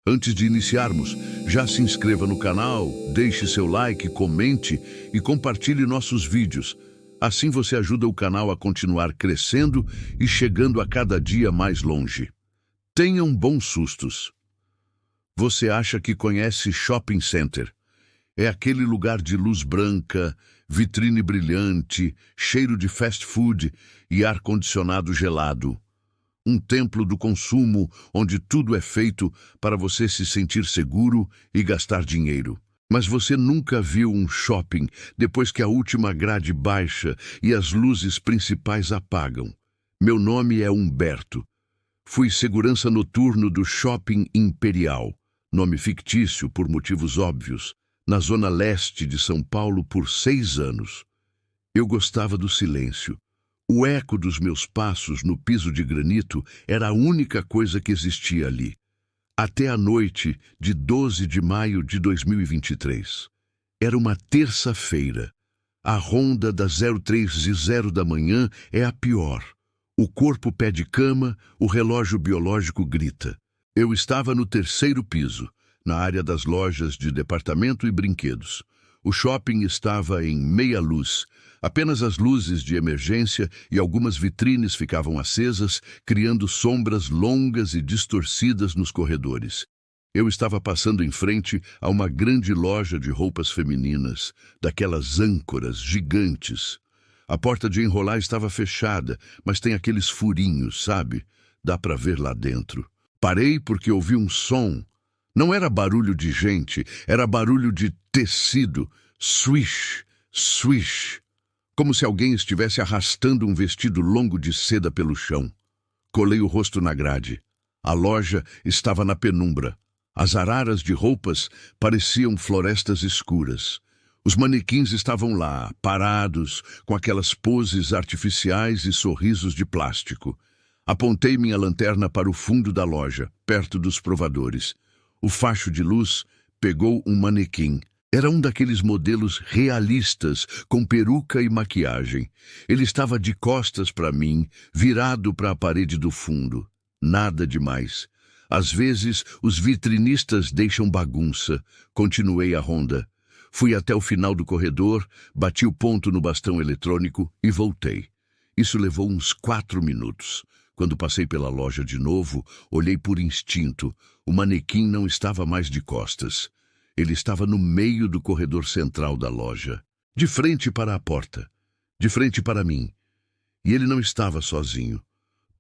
Antes de iniciarmos, já se inscreva no canal, deixe seu like, comente e compartilhe nossos vídeos. Assim você ajuda o canal a continuar crescendo e chegando a cada dia mais longe. Tenham bons sustos. Você acha que conhece Shopping Center? É aquele lugar de luz branca, vitrine brilhante, cheiro de fast food e ar-condicionado gelado. Um templo do consumo onde tudo é feito para você se sentir seguro e gastar dinheiro. Mas você nunca viu um shopping depois que a última grade baixa e as luzes principais apagam. Meu nome é Humberto. Fui segurança noturno do Shopping Imperial, nome fictício por motivos óbvios, na zona leste de São Paulo por 6 anos. Eu gostava do silêncio. O eco dos meus passos no piso de granito era a única coisa que existia ali. Até a noite de 12 de maio de 2023. Era uma terça-feira. A ronda das 03h da manhã é a pior. O corpo pede cama, o relógio biológico grita. Eu estava no 3º piso, na área das lojas de departamento e brinquedos. O shopping estava em meia luz. Apenas as luzes de emergência e algumas vitrines ficavam acesas, criando sombras longas e distorcidas nos corredores. Eu estava passando em frente a uma grande loja de roupas femininas, daquelas âncoras gigantes. A porta de enrolar estava fechada, mas tem aqueles furinhos, sabe? Dá para ver lá dentro. Parei porque ouvi um som. Não era barulho de gente, era barulho de tecido. Swish, swish. Como se alguém estivesse arrastando um vestido longo de seda pelo chão. Colei o rosto na grade. A loja estava na penumbra. As araras de roupas pareciam florestas escuras. Os manequins estavam lá, parados, com aquelas poses artificiais e sorrisos de plástico. Apontei minha lanterna para o fundo da loja, perto dos provadores. O facho de luz pegou um manequim. Era um daqueles modelos realistas, com peruca e maquiagem. Ele estava de costas para mim, virado para a parede do fundo. Nada demais. Às vezes, os vitrinistas deixam bagunça. Continuei a ronda. Fui até o final do corredor, bati o ponto no bastão eletrônico e voltei. Isso levou uns 4 minutos. Quando passei pela loja de novo, olhei por instinto. O manequim não estava mais de costas. Ele estava no meio do corredor central da loja, de frente para a porta, de frente para mim. E ele não estava sozinho.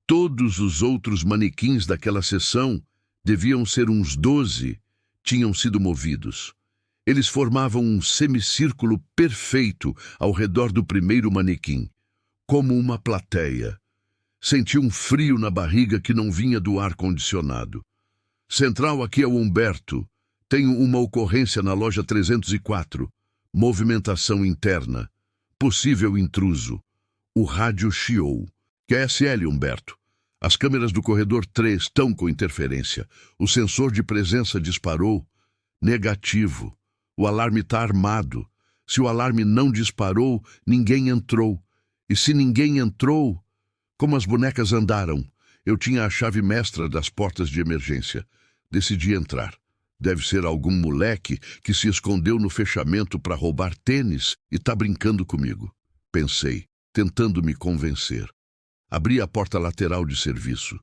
Todos os outros manequins daquela seção, deviam ser uns 12, tinham sido movidos. Eles formavam um semicírculo perfeito ao redor do primeiro manequim, como uma plateia. Senti um frio na barriga que não vinha do ar-condicionado. Central, aqui é o Humberto. Tenho uma ocorrência na loja 304. Movimentação interna. Possível intruso. O rádio chiou. QSL, Humberto. As câmeras do corredor 3 estão com interferência. O sensor de presença disparou. Negativo. O alarme está armado. Se o alarme não disparou, ninguém entrou. E se ninguém entrou, como as bonecas andaram? Eu tinha a chave mestra das portas de emergência. Decidi entrar. Deve ser algum moleque que se escondeu no fechamento para roubar tênis e tá brincando comigo. Pensei, tentando me convencer. Abri a porta lateral de serviço.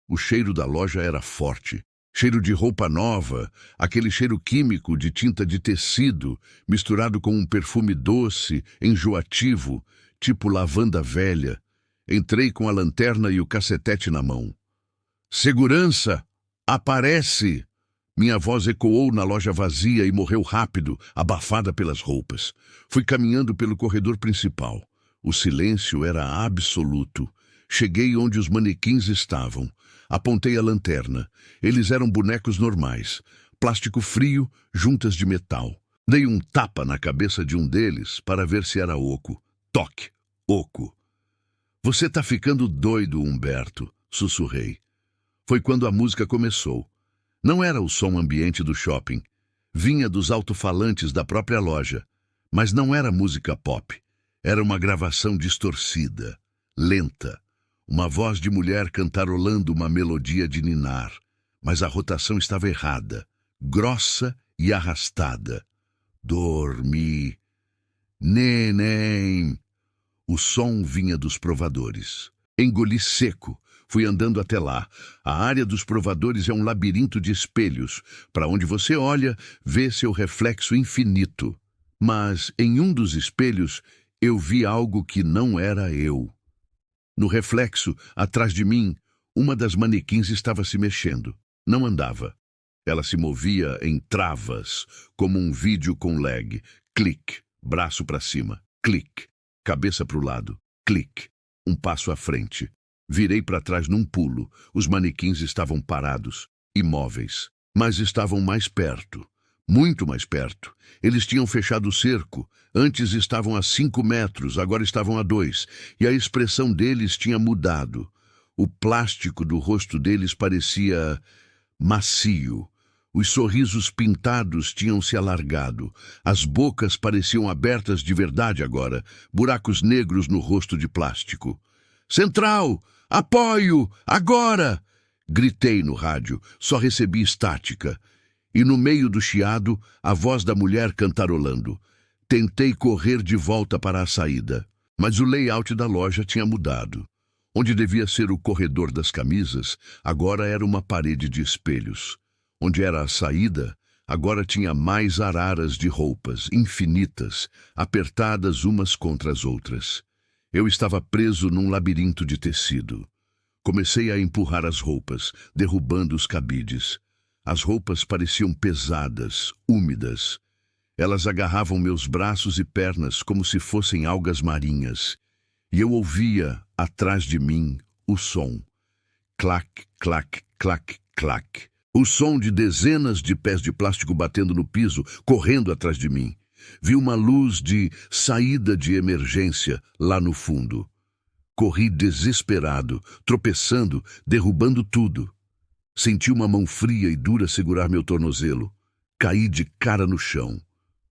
O cheiro da loja era forte. Cheiro de roupa nova, aquele cheiro químico de tinta de tecido, misturado com um perfume doce, enjoativo, tipo lavanda velha. Entrei com a lanterna e o cacetete na mão. Segurança! Aparece! Minha voz ecoou na loja vazia e morreu rápido, abafada pelas roupas. Fui caminhando pelo corredor principal. O silêncio era absoluto. Cheguei onde os manequins estavam. Apontei a lanterna. Eles eram bonecos normais. Plástico frio, juntas de metal. Dei um tapa na cabeça de um deles para ver se era oco. Toque! Oco! Você tá ficando doido, Humberto, sussurrei. Foi quando a música começou. Não era o som ambiente do shopping. Vinha dos alto-falantes da própria loja. Mas não era música pop. Era uma gravação distorcida, lenta. Uma voz de mulher cantarolando uma melodia de ninar. mas a rotação estava errada, grossa e arrastada. Dormi. Neném. O som vinha dos provadores. Engoli seco. Fui andando até lá. A área dos provadores é um labirinto de espelhos. Para onde você olha, vê seu reflexo infinito. Mas, em um dos espelhos, eu vi algo que não era eu. No reflexo, atrás de mim, uma das manequins estava se mexendo. Não andava. Ela se movia em travas, como um vídeo com lag. Clique, braço para cima. Clique, cabeça para o lado. Clique, um passo à frente. Virei para trás num pulo. Os manequins estavam parados, imóveis. Mas estavam mais perto. Muito mais perto. Eles tinham fechado o cerco. Antes estavam a 5 metros, agora estavam a 2. E a expressão deles tinha mudado. O plástico do rosto deles parecia macio. Os sorrisos pintados tinham se alargado. As bocas pareciam abertas de verdade agora. Buracos negros no rosto de plástico. Central! Apoio! Agora! Gritei no rádio. Só recebi estática. E no meio do chiado, a voz da mulher cantarolando. Tentei correr de volta para a saída, mas o layout da loja tinha mudado. Onde devia ser o corredor das camisas, agora era uma parede de espelhos. Onde era a saída, agora tinha mais araras de roupas, infinitas, apertadas umas contra as outras. Eu estava preso num labirinto de tecido. Comecei a empurrar as roupas, derrubando os cabides. As roupas pareciam pesadas, úmidas. Elas agarravam meus braços e pernas como se fossem algas marinhas. E eu ouvia, atrás de mim, o som. Clac, clac, clac, clac. O som de dezenas de pés de plástico batendo no piso, correndo atrás de mim. Vi uma luz de saída de emergência lá no fundo. Corri desesperado, tropeçando, derrubando tudo. Senti uma mão fria e dura segurar meu tornozelo. Caí de cara no chão.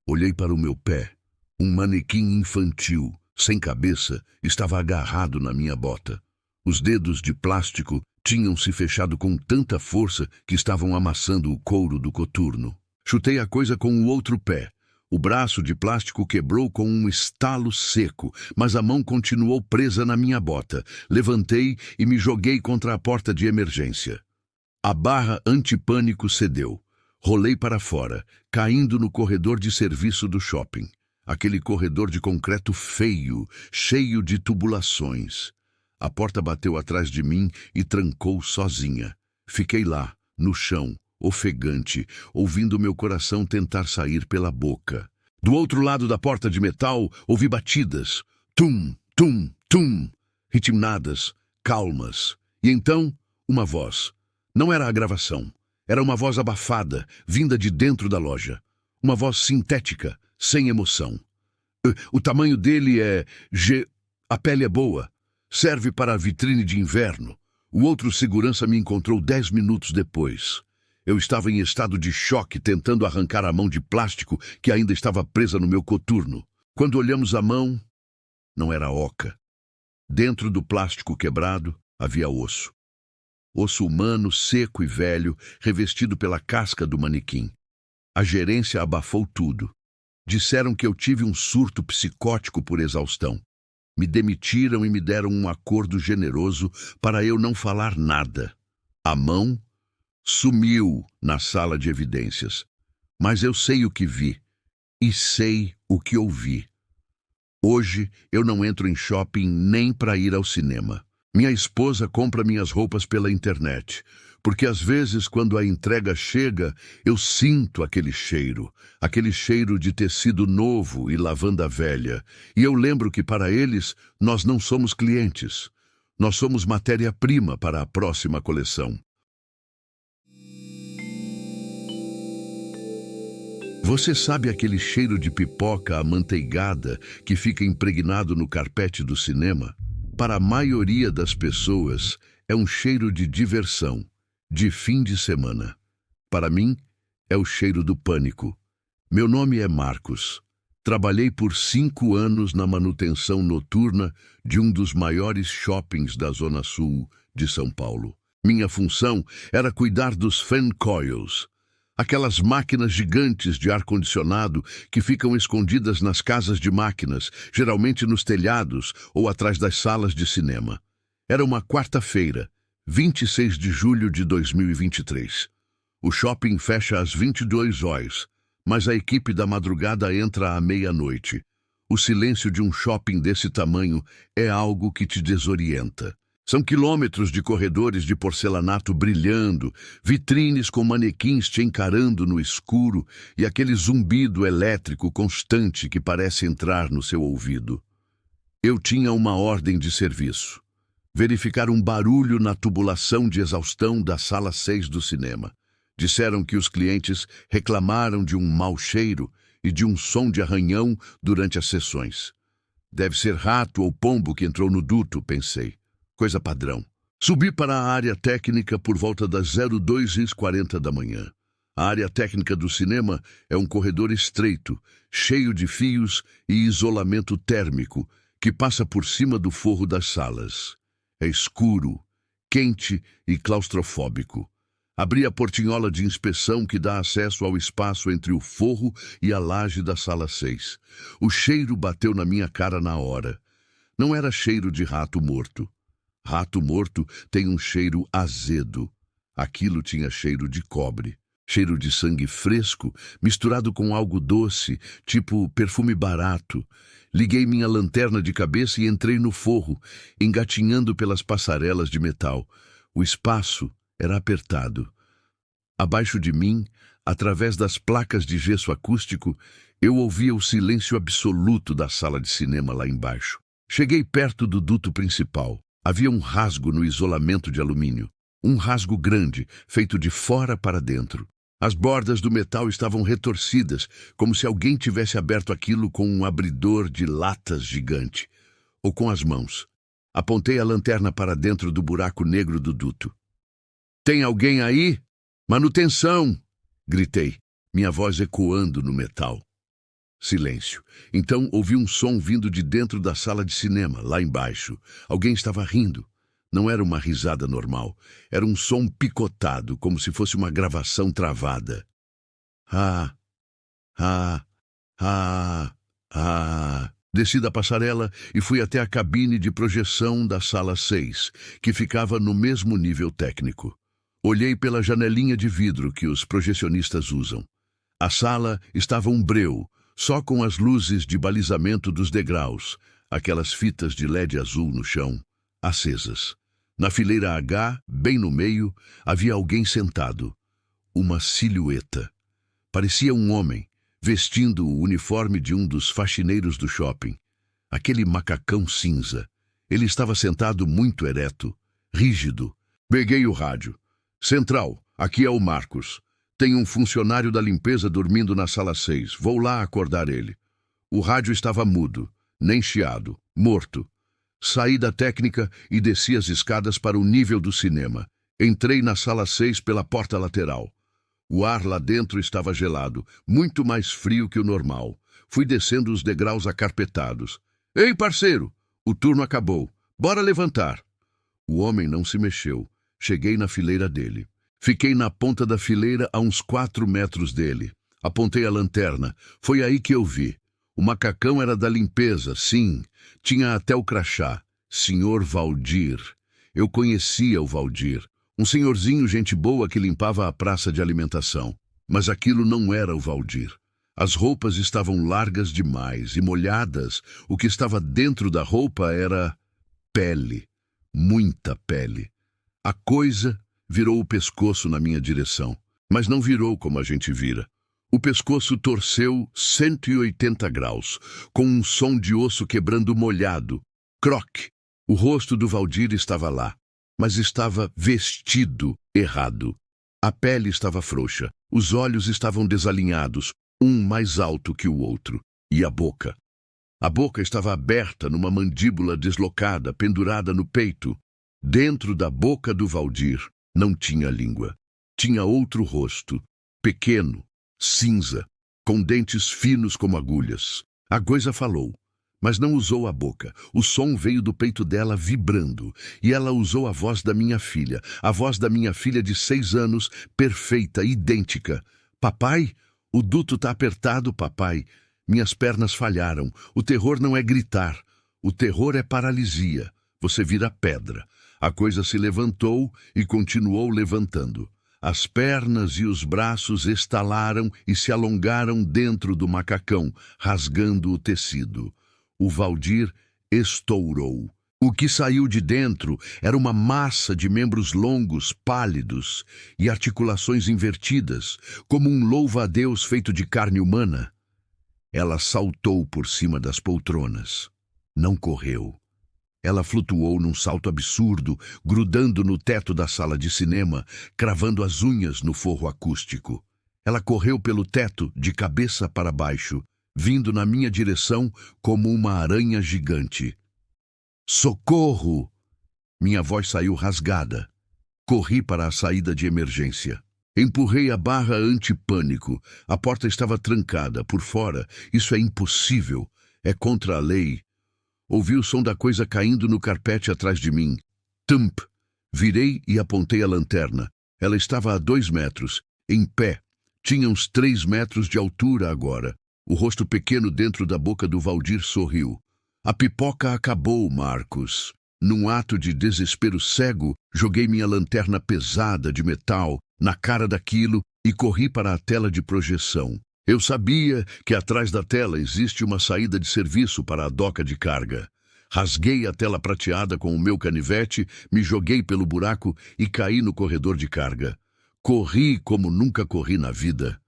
Olhei para o meu pé. Um manequim infantil, sem cabeça, estava agarrado na minha bota. Os dedos de plástico tinham se fechado com tanta força que estavam amassando o couro do coturno. Chutei a coisa com o outro pé. O braço de plástico quebrou com um estalo seco, mas a mão continuou presa na minha bota. Levantei e me joguei contra a porta de emergência. A barra antipânico cedeu. Rolei para fora, caindo no corredor de serviço do shopping. Aquele corredor de concreto feio, cheio de tubulações. A porta bateu atrás de mim e trancou sozinha. Fiquei lá, no chão, ofegante, ouvindo meu coração tentar sair pela boca. Do outro lado da porta de metal, ouvi batidas. Tum, tum, tum. Ritmadas, calmas. E então, uma voz. Não era a gravação. Era uma voz abafada, vinda de dentro da loja. Uma voz sintética, sem emoção. O tamanho dele é A pele é boa. Serve para a vitrine de inverno. O outro segurança me encontrou 10 minutos depois. Eu estava em estado de choque, tentando arrancar a mão de plástico que ainda estava presa no meu coturno. Quando olhamos a mão, não era oca. Dentro do plástico quebrado, havia osso. Osso humano, seco e velho, revestido pela casca do manequim. A gerência abafou tudo. Disseram que eu tive um surto psicótico por exaustão. Me demitiram e me deram um acordo generoso para eu não falar nada. A mão sumiu na sala de evidências. Mas eu sei o que vi e sei o que ouvi. Hoje eu não entro em shopping nem para ir ao cinema. Minha esposa compra minhas roupas pela internet, porque às vezes quando a entrega chega, eu sinto aquele cheiro de tecido novo e lavanda velha, e eu lembro que para eles nós não somos clientes, nós somos matéria-prima para a próxima coleção. Você sabe aquele cheiro de pipoca amanteigada que fica impregnado no carpete do cinema? Para a maioria das pessoas, é um cheiro de diversão, de fim de semana. Para mim, é o cheiro do pânico. Meu nome é Marcos. Trabalhei por 5 anos na manutenção noturna de um dos maiores shoppings da Zona Sul de São Paulo. Minha função era cuidar dos fan coils, aquelas máquinas gigantes de ar-condicionado que ficam escondidas nas casas de máquinas, geralmente nos telhados ou atrás das salas de cinema. Era uma quarta-feira, 26 de julho de 2023. O shopping fecha às 22 horas, mas a equipe da madrugada entra à meia-noite. O silêncio de um shopping desse tamanho é algo que te desorienta. São quilômetros de corredores de porcelanato brilhando, vitrines com manequins te encarando no escuro e aquele zumbido elétrico constante que parece entrar no seu ouvido. Eu tinha uma ordem de serviço: verificar um barulho na tubulação de exaustão da sala 6 do cinema. Disseram que os clientes reclamaram de um mau cheiro e de um som de arranhão durante as sessões. Deve ser rato ou pombo que entrou no duto, pensei. Coisa padrão. Subi para a área técnica por volta das 02h40 da manhã. A área técnica do cinema é um corredor estreito, cheio de fios e isolamento térmico, que passa por cima do forro das salas. É escuro, quente e claustrofóbico. Abri a portinhola de inspeção que dá acesso ao espaço entre o forro e a laje da sala 6. O cheiro bateu na minha cara na hora. Não era cheiro de rato morto. Rato morto tem um cheiro azedo. Aquilo tinha cheiro de cobre. Cheiro de sangue fresco, misturado com algo doce, tipo perfume barato. Liguei minha lanterna de cabeça e entrei no forro, engatinhando pelas passarelas de metal. O espaço era apertado. Abaixo de mim, através das placas de gesso acústico, eu ouvia o silêncio absoluto da sala de cinema lá embaixo. Cheguei perto do duto principal. Havia um rasgo no isolamento de alumínio. Um rasgo grande, feito de fora para dentro. As bordas do metal estavam retorcidas, como se alguém tivesse aberto aquilo com um abridor de latas gigante. Ou com as mãos. Apontei a lanterna para dentro do buraco negro do duto. "Tem alguém aí? Manutenção!" gritei, minha voz ecoando no metal. Silêncio. Então ouvi um som vindo de dentro da sala de cinema, lá embaixo. Alguém estava rindo. Não era uma risada normal. Era um som picotado, como se fosse uma gravação travada. Ah, ah, ah, ah. Desci da passarela e fui até a cabine de projeção da sala 6, que ficava no mesmo nível técnico. Olhei pela janelinha de vidro que os projecionistas usam. A sala estava um breu, só com as luzes de balizamento dos degraus, aquelas fitas de LED azul no chão, acesas. Na fileira H, bem no meio, havia alguém sentado. Uma silhueta. Parecia um homem, vestindo o uniforme de um dos faxineiros do shopping. Aquele macacão cinza. Ele estava sentado muito ereto, rígido. Peguei o rádio. "Central, aqui é o Marcos. Tem um funcionário da limpeza dormindo na sala 6. Vou lá acordar ele." O rádio estava mudo, nem chiado, morto. Saí da técnica e desci as escadas para o nível do cinema. Entrei na sala 6 pela porta lateral. O ar lá dentro estava gelado, muito mais frio que o normal. Fui descendo os degraus acarpetados. "Ei, parceiro, o turno acabou. Bora levantar." O homem não se mexeu. Cheguei na fileira dele. Fiquei na ponta da fileira a uns 4 metros dele. Apontei a lanterna. Foi aí que eu vi. O macacão era da limpeza, sim. Tinha até o crachá. Senhor Valdir. Eu conhecia o Valdir. Um senhorzinho gente boa que limpava a praça de alimentação. Mas aquilo não era o Valdir. As roupas estavam largas demais e molhadas. O que estava dentro da roupa era pele. Muita pele. A coisa virou o pescoço na minha direção, mas não virou como a gente vira. O pescoço torceu 180 graus, com um som de osso quebrando molhado. Croque! O rosto do Valdir estava lá, mas estava vestido errado. A pele estava frouxa, os olhos estavam desalinhados, um mais alto que o outro, e a boca. A boca estava aberta numa mandíbula deslocada, pendurada no peito. Dentro da boca do Valdir não tinha língua. Tinha outro rosto, pequeno, cinza, com dentes finos como agulhas. A coisa falou, Mas não usou a boca. O som veio do peito dela vibrando. E ela usou a voz da minha filha. A voz da minha filha de 6 anos, perfeita, idêntica. Papai? O duto tá apertado, papai. Minhas pernas falharam. O terror não é gritar. O terror é paralisia. Você vira pedra. A coisa se levantou e continuou levantando. As pernas e os braços estalaram e se alongaram dentro do macacão, rasgando o tecido. O Valdir estourou. O que saiu de dentro era uma massa de membros longos, pálidos e articulações invertidas, como um louva-a-Deus feito de carne humana. Ela saltou por cima das poltronas. Não correu. Ela flutuou num salto absurdo, grudando no teto da sala de cinema, cravando as unhas no forro acústico. Ela correu pelo teto, de cabeça para baixo, vindo na minha direção como uma aranha gigante. Socorro! Minha voz saiu rasgada. Corri para a saída de emergência. Empurrei a barra anti-pânico. A porta estava trancada, por fora. Isso é impossível. É contra a lei. Ouvi o som da coisa caindo no carpete atrás de mim. Tump! Virei e apontei a lanterna. Ela estava a 2 metros, em pé. Tinha uns 3 metros de altura agora. O rosto pequeno dentro da boca do Valdir sorriu. A pipoca acabou, Marcos. Num ato de desespero cego, joguei minha lanterna pesada de metal na cara daquilo e corri para a tela de projeção. Eu sabia que atrás da tela existe uma saída de serviço para a doca de carga. Rasguei a tela prateada com o meu canivete, me joguei pelo buraco e caí no corredor de carga. Corri como nunca corri na vida.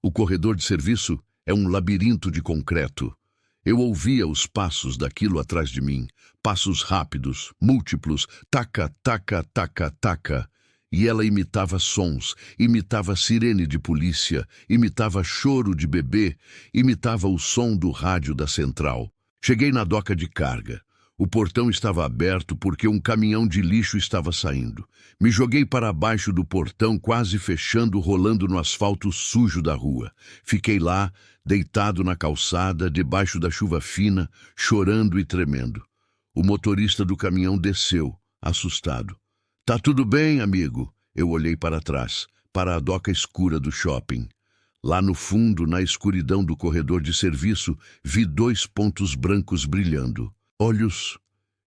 O corredor de serviço é um labirinto de concreto. Eu ouvia os passos daquilo atrás de mim, passos rápidos, múltiplos, taca, taca, taca, taca. E ela imitava sons, imitava sirene de polícia, imitava choro de bebê, imitava o som do rádio da central. Cheguei na doca de carga. O portão estava aberto porque um caminhão de lixo estava saindo. Me joguei para baixo do portão, quase fechando, rolando no asfalto sujo da rua. Fiquei lá, deitado na calçada, debaixo da chuva fina, chorando e tremendo. O motorista do caminhão desceu, assustado. Tá tudo bem, amigo? Eu olhei para trás, para a doca escura do shopping. Lá no fundo, na escuridão do corredor de serviço, vi 2 pontos brancos brilhando. Olhos.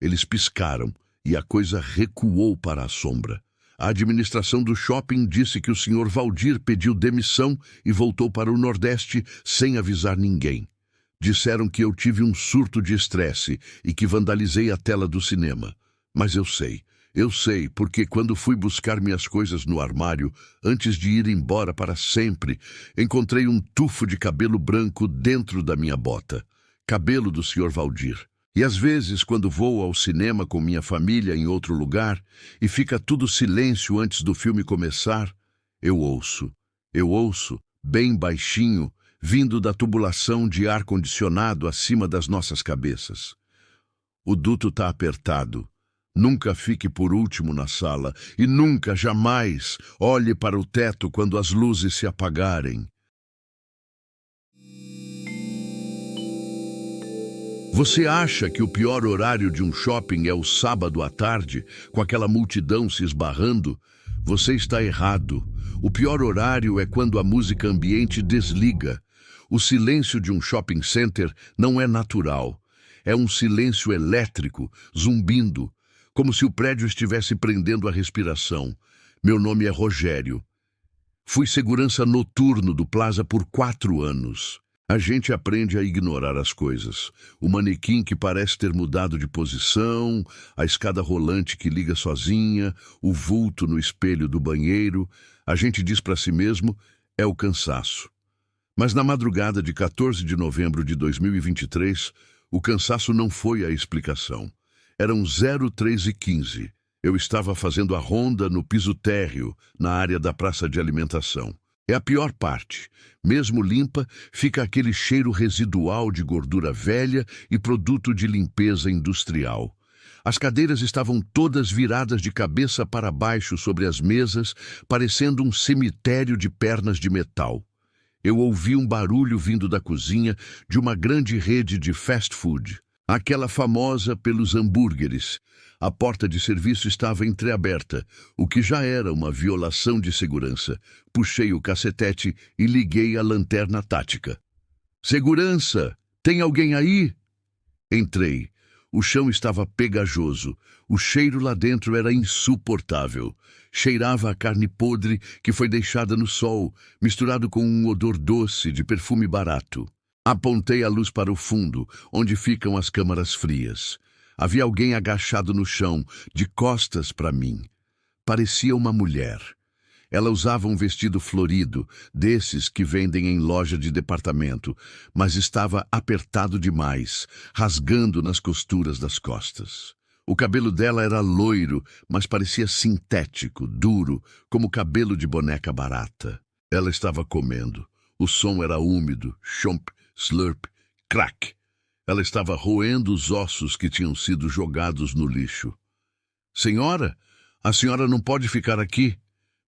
Eles piscaram e a coisa recuou para a sombra. A administração do shopping disse que o Sr. Valdir pediu demissão e voltou para o Nordeste sem avisar ninguém. Disseram que eu tive um surto de estresse e que vandalizei a tela do cinema. Mas eu sei, porque quando fui buscar minhas coisas no armário, antes de ir embora para sempre, encontrei um tufo de cabelo branco dentro da minha bota. Cabelo do Sr. Valdir. E às vezes, quando vou ao cinema com minha família em outro lugar e fica tudo silêncio antes do filme começar, eu ouço, bem baixinho, vindo da tubulação de ar-condicionado acima das nossas cabeças. O duto tá apertado. Nunca fique por último na sala e nunca, jamais, olhe para o teto quando as luzes se apagarem. Você acha que o pior horário de um shopping é o sábado à tarde, com aquela multidão se esbarrando? Você está errado. O pior horário é quando a música ambiente desliga. O silêncio de um shopping center não é natural. É um silêncio elétrico, zumbindo, como se o prédio estivesse prendendo a respiração. Meu nome é Rogério. Fui segurança noturno do Plaza por 4 anos. A gente aprende a ignorar as coisas. O manequim que parece ter mudado de posição, a escada rolante que liga sozinha, o vulto no espelho do banheiro. A gente diz para si mesmo, é o cansaço. Mas na madrugada de 14 de novembro de 2023, o cansaço não foi a explicação. Eram 03h15. Eu estava fazendo a ronda no piso térreo, na área da praça de alimentação. É a pior parte. Mesmo limpa, fica aquele cheiro residual de gordura velha e produto de limpeza industrial. As cadeiras estavam todas viradas de cabeça para baixo sobre as mesas, parecendo um cemitério de pernas de metal. Eu ouvi um barulho vindo da cozinha de uma grande rede de fast food, aquela famosa pelos hambúrgueres. A porta de serviço estava entreaberta, o que já era uma violação de segurança. Puxei o cacetete e liguei a lanterna tática. Segurança! Tem alguém aí? Entrei. O chão estava pegajoso. O cheiro lá dentro era insuportável. Cheirava a carne podre que foi deixada no sol, misturado com um odor doce de perfume barato. Apontei a luz para o fundo, onde ficam as câmaras frias. Havia alguém agachado no chão, de costas para mim. Parecia uma mulher. Ela usava um vestido florido, desses que vendem em loja de departamento, mas estava apertado demais, rasgando nas costuras das costas. O cabelo dela era loiro, mas parecia sintético, duro, como cabelo de boneca barata. Ela estava comendo. O som era úmido, chomp, slurp, crack. Ela estava roendo os ossos que tinham sido jogados no lixo. Senhora, a senhora não pode ficar aqui.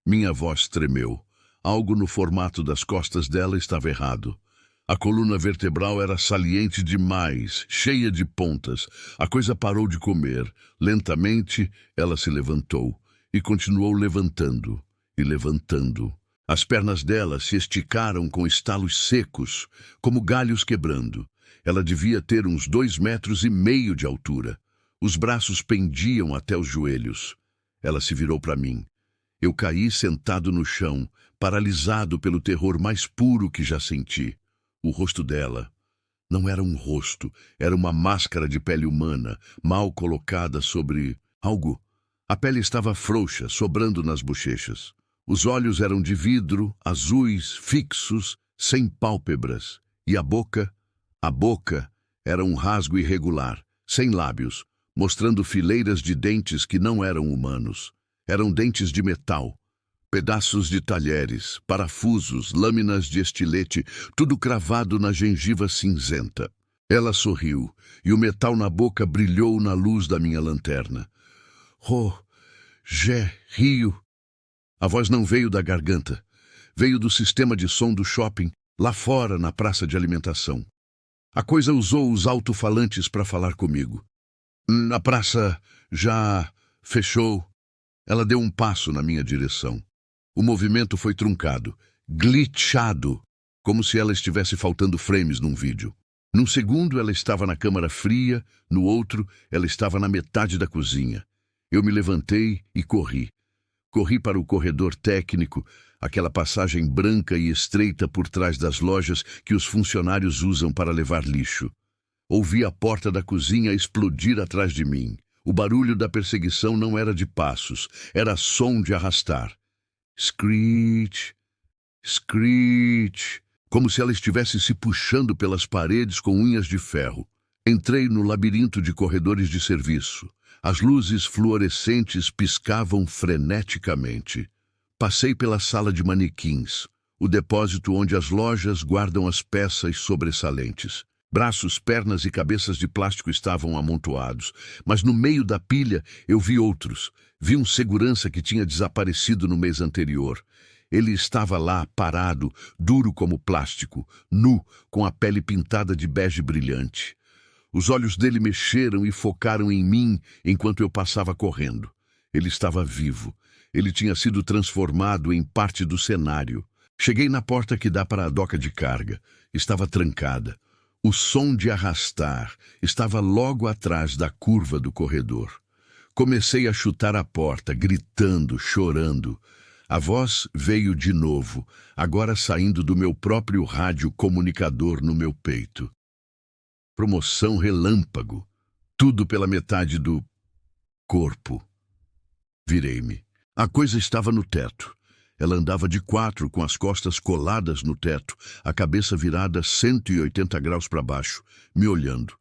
Minha voz tremeu. Algo no formato das costas dela estava errado. A coluna vertebral era saliente demais, cheia de pontas. A coisa parou de comer. Lentamente, ela se levantou e continuou levantando e levantando. As pernas dela se esticaram com estalos secos, como galhos quebrando. Ela devia ter uns 2,5 metros de altura. Os braços pendiam até os joelhos. Ela se virou para mim. Eu caí sentado no chão, paralisado pelo terror mais puro que já senti. O rosto dela não era um rosto, era uma máscara de pele humana, mal colocada sobre algo. A pele estava frouxa, sobrando nas bochechas. Os olhos eram de vidro, azuis, fixos, sem pálpebras. E a boca era um rasgo irregular, sem lábios, mostrando fileiras de dentes que não eram humanos. Eram dentes de metal, pedaços de talheres, parafusos, lâminas de estilete, tudo cravado na gengiva cinzenta. Ela sorriu, e o metal na boca brilhou na luz da minha lanterna. Rio. A voz não veio da garganta. Veio do sistema de som do shopping, lá fora na praça de alimentação. A coisa usou os alto-falantes para falar comigo. A praça já fechou. Ela deu um passo na minha direção. O movimento foi truncado, glitchado, como se ela estivesse faltando frames num vídeo. Num segundo, ela estava na câmara fria, no outro, ela estava na metade da cozinha. Eu me levantei e corri. Corri para o corredor técnico, aquela passagem branca e estreita por trás das lojas que os funcionários usam para levar lixo. Ouvi a porta da cozinha explodir atrás de mim. O barulho da perseguição não era de passos, era som de arrastar. Screech, screech, como se ela estivesse se puxando pelas paredes com unhas de ferro. Entrei no labirinto de corredores de serviço. As luzes fluorescentes piscavam freneticamente. Passei pela sala de manequins, o depósito onde as lojas guardam as peças sobressalentes. Braços, pernas e cabeças de plástico estavam amontoados, mas no meio da pilha eu vi outros. Vi um segurança que tinha desaparecido no mês anterior. Ele estava lá, parado, duro como plástico, nu, com a pele pintada de bege brilhante. Os olhos dele mexeram e focaram em mim enquanto eu passava correndo. Ele estava vivo. Ele tinha sido transformado em parte do cenário. Cheguei na porta que dá para a doca de carga. Estava trancada. O som de arrastar estava logo atrás da curva do corredor. Comecei a chutar a porta, gritando, chorando. A voz veio de novo, agora saindo do meu próprio rádio comunicador no meu peito. Promoção relâmpago. Tudo pela metade do corpo. Virei-me. A coisa estava no teto. Ela andava de 4, com as costas coladas no teto, a cabeça virada 180 graus para baixo, me olhando.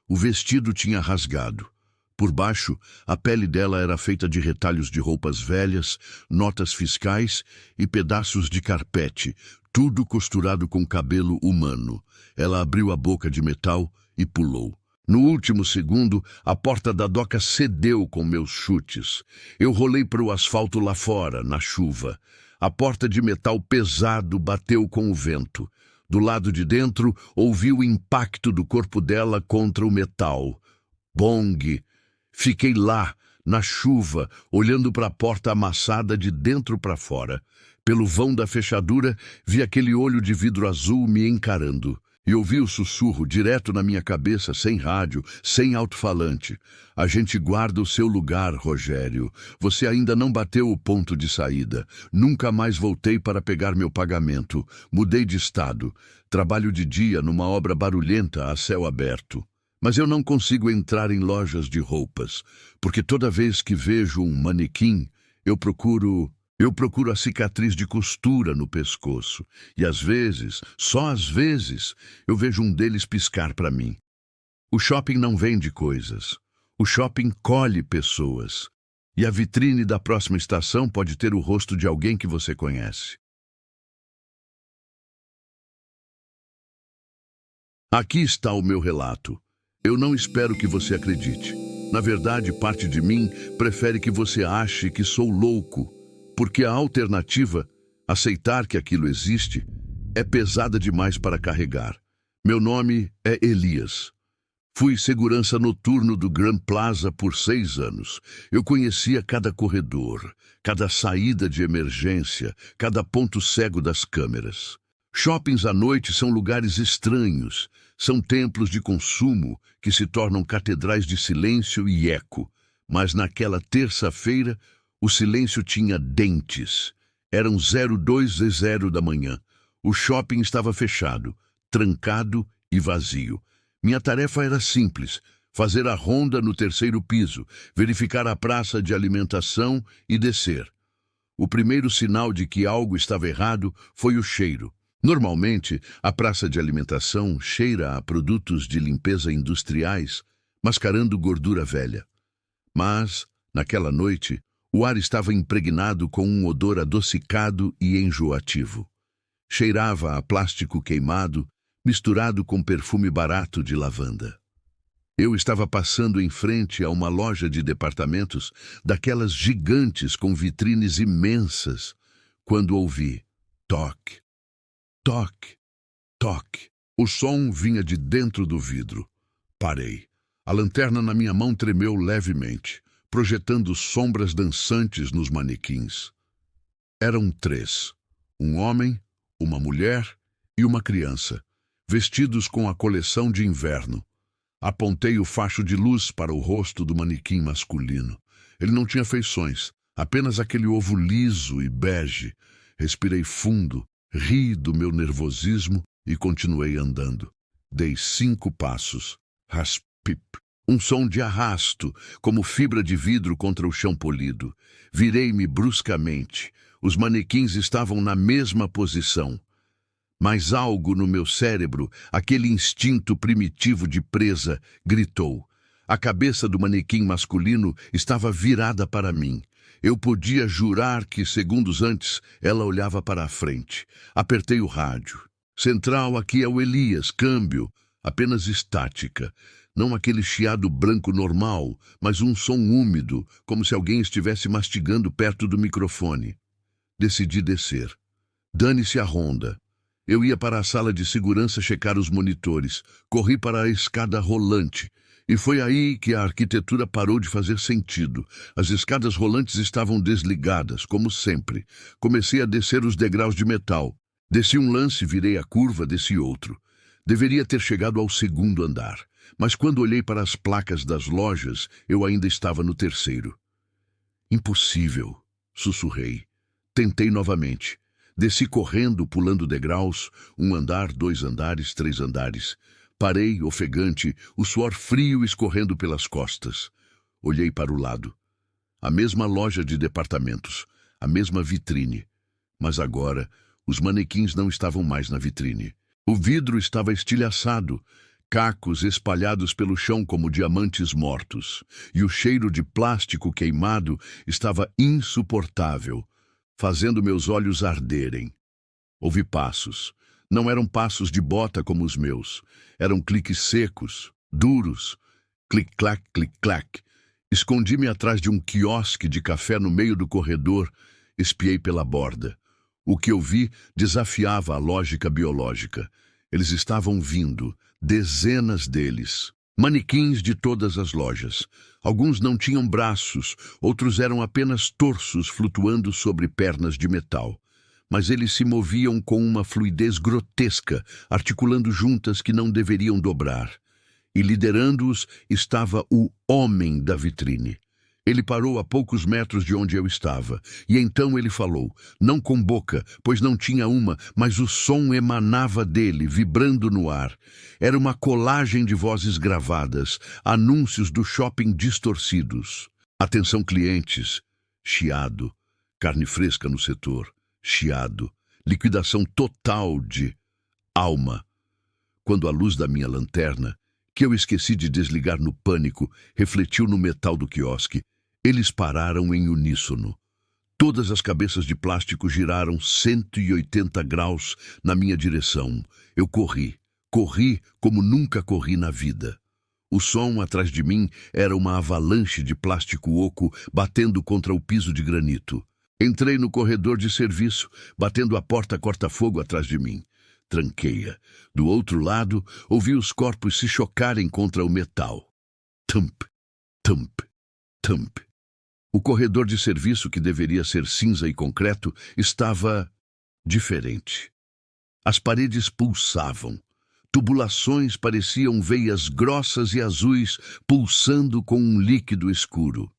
O vestido tinha rasgado. Por baixo, a pele dela era feita de retalhos de roupas velhas, notas fiscais e pedaços de carpete, tudo costurado com cabelo humano. Ela abriu a boca de metal e pulou. No último segundo, a porta da doca cedeu com meus chutes. Eu rolei para o asfalto lá fora, na chuva. A porta de metal pesado bateu com o vento. Do lado de dentro, ouvi o impacto do corpo dela contra o metal. Bong! Fiquei lá, na chuva, olhando para a porta amassada de dentro para fora. Pelo vão da fechadura, vi aquele olho de vidro azul me encarando. E ouvi o sussurro direto na minha cabeça, sem rádio, sem alto-falante. A gente guarda o seu lugar, Rogério. Você ainda não bateu o ponto de saída. Nunca mais voltei para pegar meu pagamento. Mudei de estado. Trabalho de dia numa obra barulhenta a céu aberto. Mas eu não consigo entrar em lojas de roupas, porque toda vez que vejo um manequim, eu procuro a cicatriz de costura no pescoço. E às vezes, só às vezes, eu vejo um deles piscar para mim. O shopping não vende coisas. O shopping colhe pessoas. E a vitrine da próxima estação pode ter o rosto de alguém que você conhece. Aqui está o meu relato. Eu não espero que você acredite. Na verdade, parte de mim prefere que você ache que sou louco, porque a alternativa, aceitar que aquilo existe, é pesada demais para carregar. Meu nome é Elias. Fui segurança noturno do Grand Plaza por 6 anos. Eu conhecia cada corredor, cada saída de emergência, cada ponto cego das câmeras. Shoppings à noite são lugares estranhos, são templos de consumo que se tornam catedrais de silêncio e eco. Mas naquela terça-feira, o silêncio tinha dentes. Eram 02:00 da manhã. O shopping estava fechado, trancado e vazio. Minha tarefa era simples: fazer a ronda no 3º piso, verificar a praça de alimentação e descer. O primeiro sinal de que algo estava errado foi o cheiro. Normalmente, a praça de alimentação cheira a produtos de limpeza industriais, mascarando gordura velha. Mas, naquela noite, o ar estava impregnado com um odor adocicado e enjoativo. Cheirava a plástico queimado, misturado com perfume barato de lavanda. Eu estava passando em frente a uma loja de departamentos, daquelas gigantes com vitrines imensas, quando ouvi toque. Toque, toque. O som vinha de dentro do vidro. Parei. A lanterna na minha mão tremeu levemente, projetando sombras dançantes nos manequins. Eram 3. Um homem, uma mulher e uma criança, vestidos com a coleção de inverno. Apontei o facho de luz para o rosto do manequim masculino. Ele não tinha feições, apenas aquele ovo liso e bege. Respirei fundo. Ri do meu nervosismo e continuei andando. Dei 5 passos. Raspip. Um som de arrasto, como fibra de vidro contra o chão polido. Virei-me bruscamente. Os manequins estavam na mesma posição. Mas algo no meu cérebro, aquele instinto primitivo de presa, gritou. A cabeça do manequim masculino estava virada para mim. Eu podia jurar que, segundos antes, ela olhava para a frente. Apertei o rádio. Central, aqui é o Elias, câmbio. Apenas estática. Não aquele chiado branco normal, mas um som úmido, como se alguém estivesse mastigando perto do microfone. Decidi descer. Dane-se a ronda. Eu ia para a sala de segurança checar os monitores. Corri para a escada rolante. E foi aí que a arquitetura parou de fazer sentido. As escadas rolantes estavam desligadas, como sempre. Comecei a descer os degraus de metal. Desci um lance, virei a curva, desci outro. Deveria ter chegado ao 2º andar. Mas quando olhei para as placas das lojas, eu ainda estava no 3º. Impossível, sussurrei. Tentei novamente. Desci correndo, pulando degraus, 1 andar, 2 andares, 3 andares. Parei, ofegante, o suor frio escorrendo pelas costas. Olhei para o lado. A mesma loja de departamentos, a mesma vitrine. Mas agora, os manequins não estavam mais na vitrine. O vidro estava estilhaçado, cacos espalhados pelo chão como diamantes mortos. E o cheiro de plástico queimado estava insuportável, fazendo meus olhos arderem. Ouvi passos. Não eram passos de bota como os meus. Eram cliques secos, duros. Clic-clac, clic-clac. Escondi-me atrás de um quiosque de café no meio do corredor. Espiei pela borda. O que eu vi desafiava a lógica biológica. Eles estavam vindo, dezenas deles. Manequins de todas as lojas. Alguns não tinham braços, outros eram apenas torsos flutuando sobre pernas de metal. Mas eles se moviam com uma fluidez grotesca, articulando juntas que não deveriam dobrar. E liderando-os estava o homem da vitrine. Ele parou a poucos metros de onde eu estava, e então ele falou, não com boca, pois não tinha uma, mas o som emanava dele, vibrando no ar. Era uma colagem de vozes gravadas, anúncios do shopping distorcidos. Atenção clientes, chiado, carne fresca no setor, chiado, liquidação total de alma. Quando a luz da minha lanterna, que eu esqueci de desligar no pânico, refletiu no metal do quiosque, eles pararam em uníssono. Todas as cabeças de plástico giraram 180 graus na minha direção. Eu corri como nunca corri na vida. O som atrás de mim era uma avalanche de plástico oco batendo contra o piso de granito. Entrei no corredor de serviço, batendo a porta corta-fogo atrás de mim. Tranquei-a. Do outro lado, ouvi os corpos se chocarem contra o metal. Tump, tump, tump. O corredor de serviço, que deveria ser cinza e concreto, estava diferente. As paredes pulsavam. Tubulações pareciam veias grossas e azuis pulsando com um líquido escuro.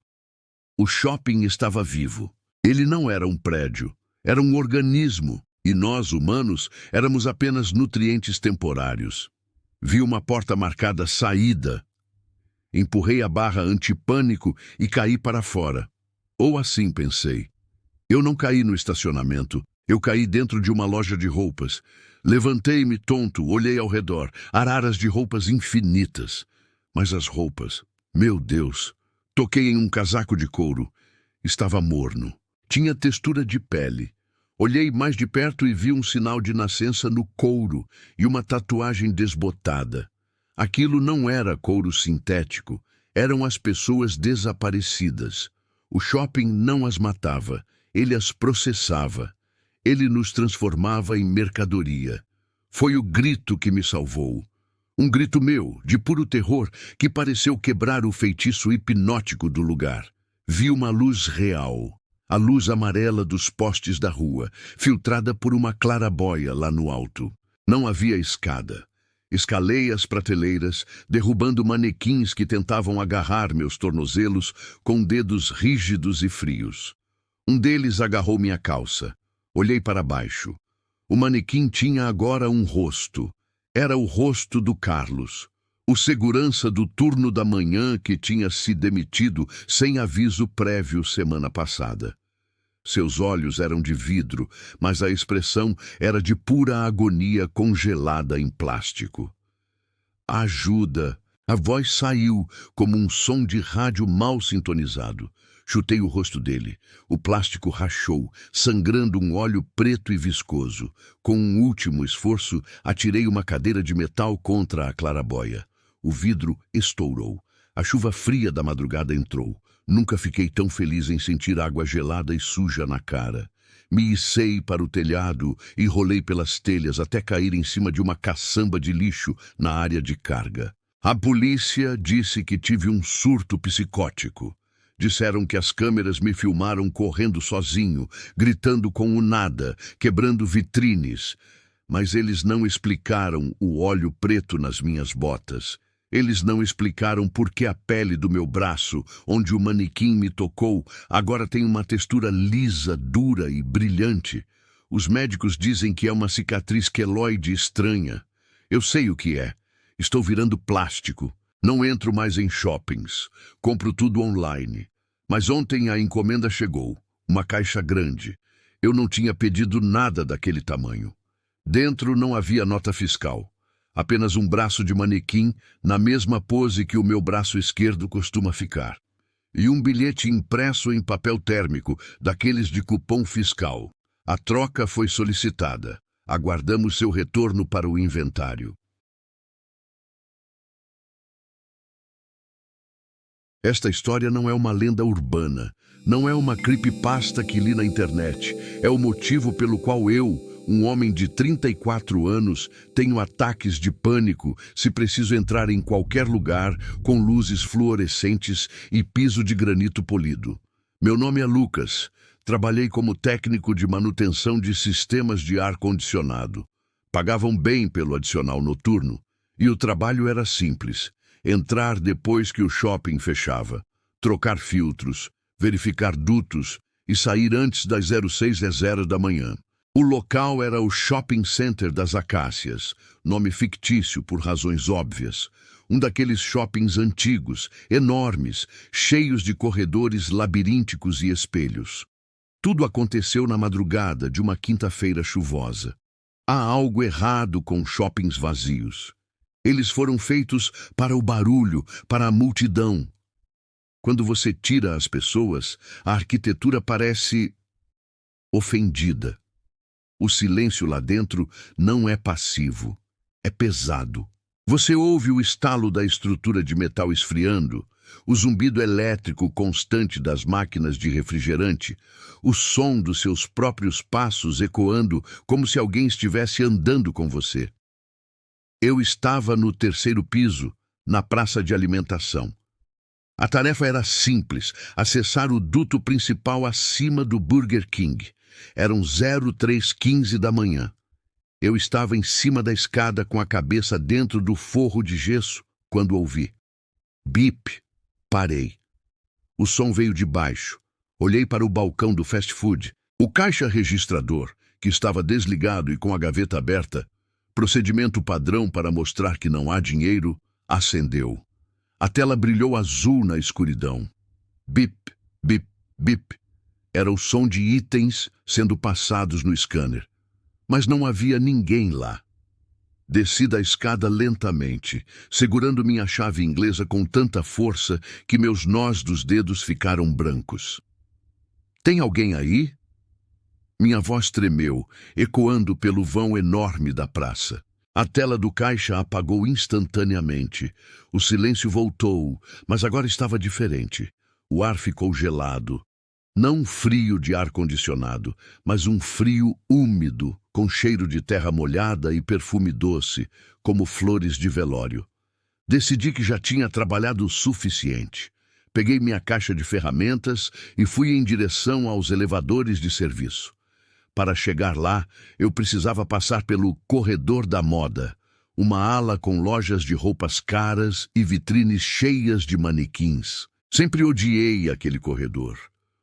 O shopping estava vivo. Ele não era um prédio, era um organismo, e nós, humanos, éramos apenas nutrientes temporários. Vi uma porta marcada saída. Empurrei a barra antipânico e caí para fora. Ou assim pensei. Eu não caí no estacionamento. Eu caí dentro de uma loja de roupas. Levantei-me tonto, olhei ao redor. Araras de roupas infinitas. Mas as roupas... Meu Deus! Toquei em um casaco de couro. Estava morno. Tinha textura de pele. Olhei mais de perto e vi um sinal de nascença no couro e uma tatuagem desbotada. Aquilo não era couro sintético, eram as pessoas desaparecidas. O shopping não as matava, ele as processava. Ele nos transformava em mercadoria. Foi o grito que me salvou. Um grito meu, de puro terror, que pareceu quebrar o feitiço hipnótico do lugar. Vi uma luz real, a luz amarela dos postes da rua, filtrada por uma clarabóia lá no alto. Não havia escada. Escalei as prateleiras, derrubando manequins que tentavam agarrar meus tornozelos com dedos rígidos e frios. Um deles agarrou minha calça. Olhei para baixo. O manequim tinha agora um rosto. Era o rosto do Carlos, o segurança do turno da manhã que tinha se demitido sem aviso prévio semana passada. Seus olhos eram de vidro, mas a expressão era de pura agonia congelada em plástico. Ajuda! A voz saiu como um som de rádio mal sintonizado. Chutei o rosto dele. O plástico rachou, sangrando um óleo preto e viscoso. Com um último esforço, atirei uma cadeira de metal contra a clarabóia. O vidro estourou. A chuva fria da madrugada entrou. Nunca fiquei tão feliz em sentir água gelada e suja na cara. Me içei para o telhado e rolei pelas telhas até cair em cima de uma caçamba de lixo na área de carga. A polícia disse que tive um surto psicótico. Disseram que as câmeras me filmaram correndo sozinho, gritando com o nada, quebrando vitrines. Mas eles não explicaram o óleo preto nas minhas botas. Eles não explicaram por que a pele do meu braço, onde o manequim me tocou, agora tem uma textura lisa, dura e brilhante. Os médicos dizem que é uma cicatriz queloide estranha. Eu sei o que é. Estou virando plástico. Não entro mais em shoppings. Compro tudo online. Mas ontem a encomenda chegou. Uma caixa grande. Eu não tinha pedido nada daquele tamanho. Dentro não havia nota fiscal. Apenas um braço de manequim na mesma pose que o meu braço esquerdo costuma ficar. E um bilhete impresso em papel térmico, daqueles de cupom fiscal. A troca foi solicitada. Aguardamos seu retorno para o inventário. Esta história não é uma lenda urbana. Não é uma creepypasta que li na internet. É o motivo pelo qual eu, um homem de 34 anos, tenho ataques de pânico se preciso entrar em qualquer lugar com luzes fluorescentes e piso de granito polido. Meu nome é Lucas. Trabalhei como técnico de manutenção de sistemas de ar-condicionado. Pagavam bem pelo adicional noturno. E o trabalho era simples. Entrar depois que o shopping fechava, trocar filtros, verificar dutos e sair antes das 06:00 da manhã. O local era o Shopping Center das Acácias, nome fictício por razões óbvias. Um daqueles shoppings antigos, enormes, cheios de corredores labirínticos e espelhos. Tudo aconteceu na madrugada de uma quinta-feira chuvosa. Há algo errado com shoppings vazios. Eles foram feitos para o barulho, para a multidão. Quando você tira as pessoas, a arquitetura parece ofendida. O silêncio lá dentro não é passivo, é pesado. Você ouve o estalo da estrutura de metal esfriando, o zumbido elétrico constante das máquinas de refrigerante, o som dos seus próprios passos ecoando como se alguém estivesse andando com você. Eu estava no 3º piso, na praça de alimentação. A tarefa era simples, acessar o duto principal acima do Burger King. Eram 03:15 da manhã. Eu estava em cima da escada com a cabeça dentro do forro de gesso quando ouvi. Bip. Parei. O som veio de baixo. Olhei para o balcão do fast food. O caixa registrador, que estava desligado e com a gaveta aberta, procedimento padrão para mostrar que não há dinheiro, acendeu. A tela brilhou azul na escuridão. Bip, bip, bip. Era o som de itens sendo passados no scanner. Mas não havia ninguém lá. Desci da escada lentamente, segurando minha chave inglesa com tanta força que meus nós dos dedos ficaram brancos. Tem alguém aí? Minha voz tremeu, ecoando pelo vão enorme da praça. A tela do caixa apagou instantaneamente. O silêncio voltou, mas agora estava diferente. O ar ficou gelado. Não um frio de ar-condicionado, mas um frio úmido, com cheiro de terra molhada e perfume doce, como flores de velório. Decidi que já tinha trabalhado o suficiente. Peguei minha caixa de ferramentas e fui em direção aos elevadores de serviço. Para chegar lá, eu precisava passar pelo corredor da moda, uma ala com lojas de roupas caras e vitrines cheias de manequins. Sempre odiei aquele corredor.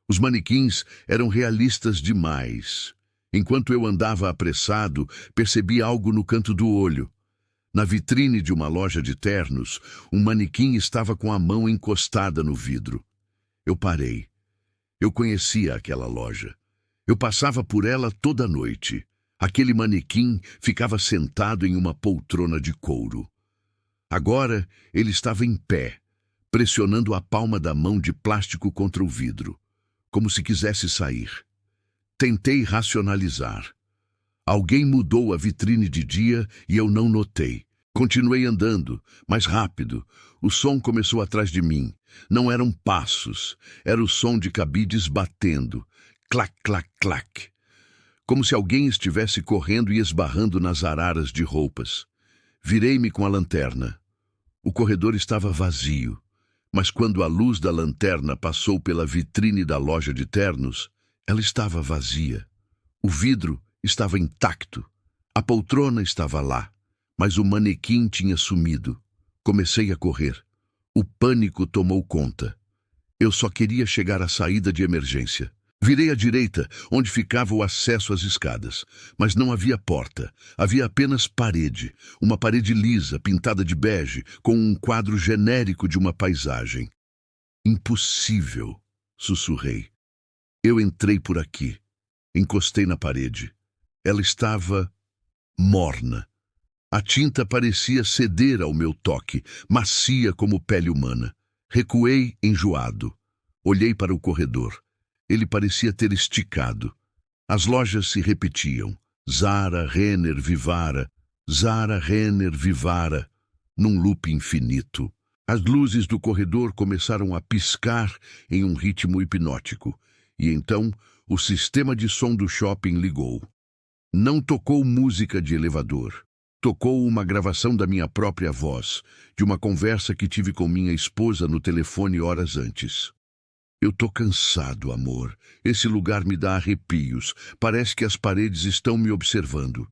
Os manequins eram realistas demais. Enquanto eu andava apressado, percebi algo no canto do olho. Na vitrine de uma loja de ternos, um manequim estava com a mão encostada no vidro. Eu parei. Eu conhecia aquela loja. Eu passava por ela toda noite. Aquele manequim ficava sentado em uma poltrona de couro. Agora ele estava em pé, pressionando a palma da mão de plástico contra o vidro, como se quisesse sair. Tentei racionalizar. Alguém mudou a vitrine de dia e eu não notei. Continuei andando, mais rápido. O som começou atrás de mim. Não eram passos, era o som de cabides batendo. Clac, clac, clac. Como se alguém estivesse correndo e esbarrando nas araras de roupas. Virei-me com a lanterna. O corredor estava vazio, mas quando a luz da lanterna passou pela vitrine da loja de ternos, ela estava vazia. O vidro estava intacto. A poltrona estava lá, mas o manequim tinha sumido. Comecei a correr. O pânico tomou conta. Eu só queria chegar à saída de emergência. Virei à direita, onde ficava o acesso às escadas, mas não havia porta. Havia apenas parede, uma parede lisa, pintada de bege, com um quadro genérico de uma paisagem. Impossível, sussurrei. Eu entrei por aqui. Encostei na parede. Ela estava morna. A tinta parecia ceder ao meu toque, macia como pele humana. Recuei enjoado. Olhei para o corredor. Ele parecia ter esticado. As lojas se repetiam. Zara, Renner, Vivara. Zara, Renner, Vivara. Num loop infinito. As luzes do corredor começaram a piscar em um ritmo hipnótico, e então o sistema de som do shopping ligou. Não tocou música de elevador. Tocou uma gravação da minha própria voz, de uma conversa que tive com minha esposa no telefone horas antes. Eu tô cansado, amor. Esse lugar me dá arrepios. Parece que as paredes estão me observando.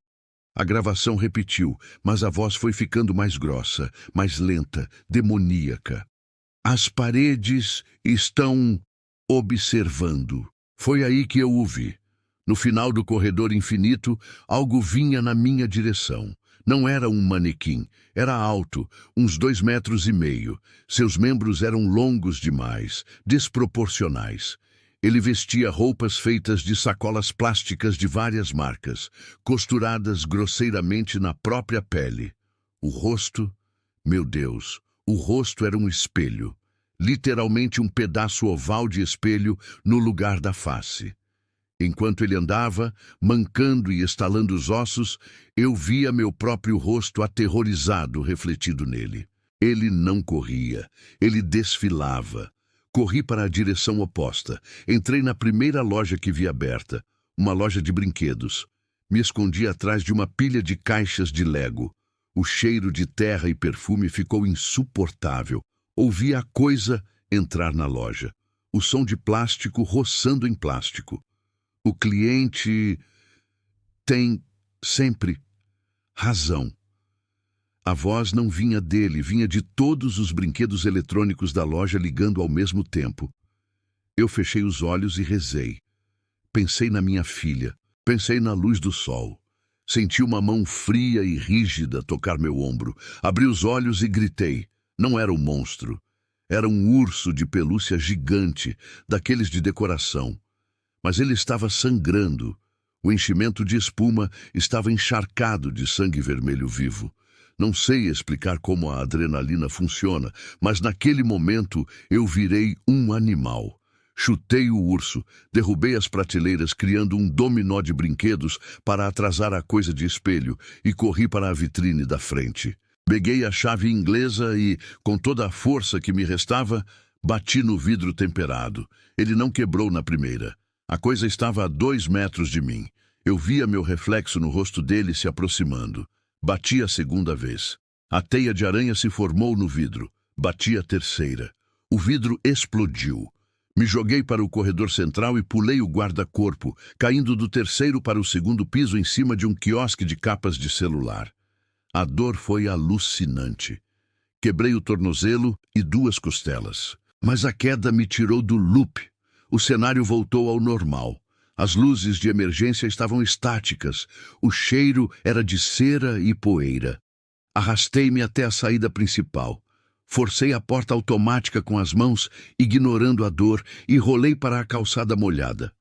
A gravação repetiu, mas a voz foi ficando mais grossa, mais lenta, demoníaca. As paredes estão observando. Foi aí que eu o vi. No final do corredor infinito, algo vinha na minha direção. Não era um manequim, era alto, uns 2,5 metros. Seus membros eram longos demais, desproporcionais. Ele vestia roupas feitas de sacolas plásticas de várias marcas, costuradas grosseiramente na própria pele. O rosto, meu Deus, o rosto era um espelho, literalmente um pedaço oval de espelho no lugar da face. Enquanto ele andava, mancando e estalando os ossos, eu via meu próprio rosto aterrorizado refletido nele. Ele não corria, ele desfilava. Corri para a direção oposta. Entrei na primeira loja que vi aberta, uma loja de brinquedos. Me escondi atrás de uma pilha de caixas de Lego. O cheiro de terra e perfume ficou insuportável. Ouvi a coisa entrar na loja. O som de plástico roçando em plástico. O cliente tem sempre razão. A voz não vinha dele, vinha de todos os brinquedos eletrônicos da loja ligando ao mesmo tempo. Eu fechei os olhos e rezei. Pensei na minha filha, pensei na luz do sol. Senti uma mão fria e rígida tocar meu ombro. Abri os olhos e gritei. Não era um monstro. Era um urso de pelúcia gigante, daqueles de decoração. Mas ele estava sangrando. O enchimento de espuma estava encharcado de sangue vermelho vivo. Não sei explicar como a adrenalina funciona, mas naquele momento eu virei um animal. Chutei o urso, derrubei as prateleiras criando um dominó de brinquedos para atrasar a coisa de espelho e corri para a vitrine da frente. Peguei a chave inglesa e, com toda a força que me restava, bati no vidro temperado. Ele não quebrou na primeira. A coisa estava a 2 metros de mim. Eu via meu reflexo no rosto dele se aproximando. Bati a segunda vez. A teia de aranha se formou no vidro. Bati a terceira. O vidro explodiu. Me joguei para o corredor central e pulei o guarda-corpo, caindo do terceiro para o segundo piso em cima de um quiosque de capas de celular. A dor foi alucinante. Quebrei o tornozelo e 2 costelas. Mas a queda me tirou do loop. O cenário voltou ao normal. As luzes de emergência estavam estáticas. O cheiro era de cera e poeira. Arrastei-me até a saída principal. Forcei a porta automática com as mãos, ignorando a dor, e rolei para a calçada molhada.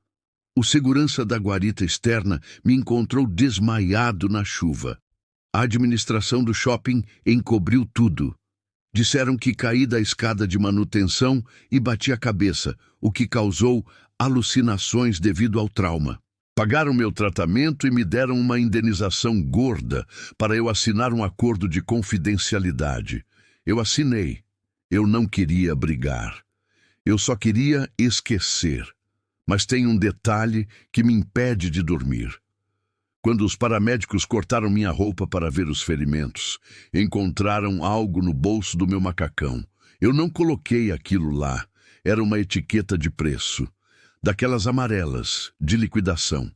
O segurança da guarita externa me encontrou desmaiado na chuva. A administração do shopping encobriu tudo. Disseram que caí da escada de manutenção e bati a cabeça, o que causou alucinações devido ao trauma. Pagaram meu tratamento e me deram uma indenização gorda para eu assinar um acordo de confidencialidade. Eu assinei. Eu não queria brigar. Eu só queria esquecer. Mas tem um detalhe que me impede de dormir. Quando os paramédicos cortaram minha roupa para ver os ferimentos, encontraram algo no bolso do meu macacão. Eu não coloquei aquilo lá. Era uma etiqueta de preço. Daquelas amarelas, de liquidação.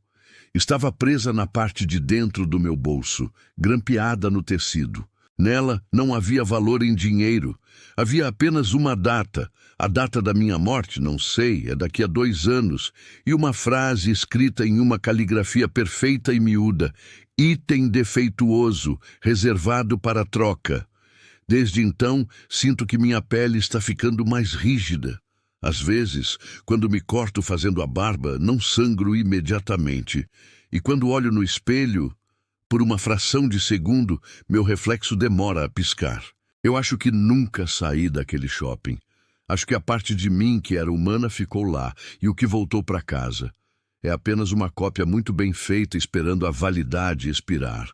Estava presa na parte de dentro do meu bolso, grampeada no tecido. Nela não havia valor em dinheiro. Havia apenas uma data. A data da minha morte, não sei, é daqui a 2 anos. E uma frase escrita em uma caligrafia perfeita e miúda. Item defeituoso, reservado para troca. Desde então, sinto que minha pele está ficando mais rígida. Às vezes, quando me corto fazendo a barba, não sangro imediatamente. E quando olho no espelho, por uma fração de segundo, meu reflexo demora a piscar. Eu acho que nunca saí daquele shopping. Acho que a parte de mim que era humana ficou lá, e o que voltou para casa é apenas uma cópia muito bem feita esperando a validade expirar.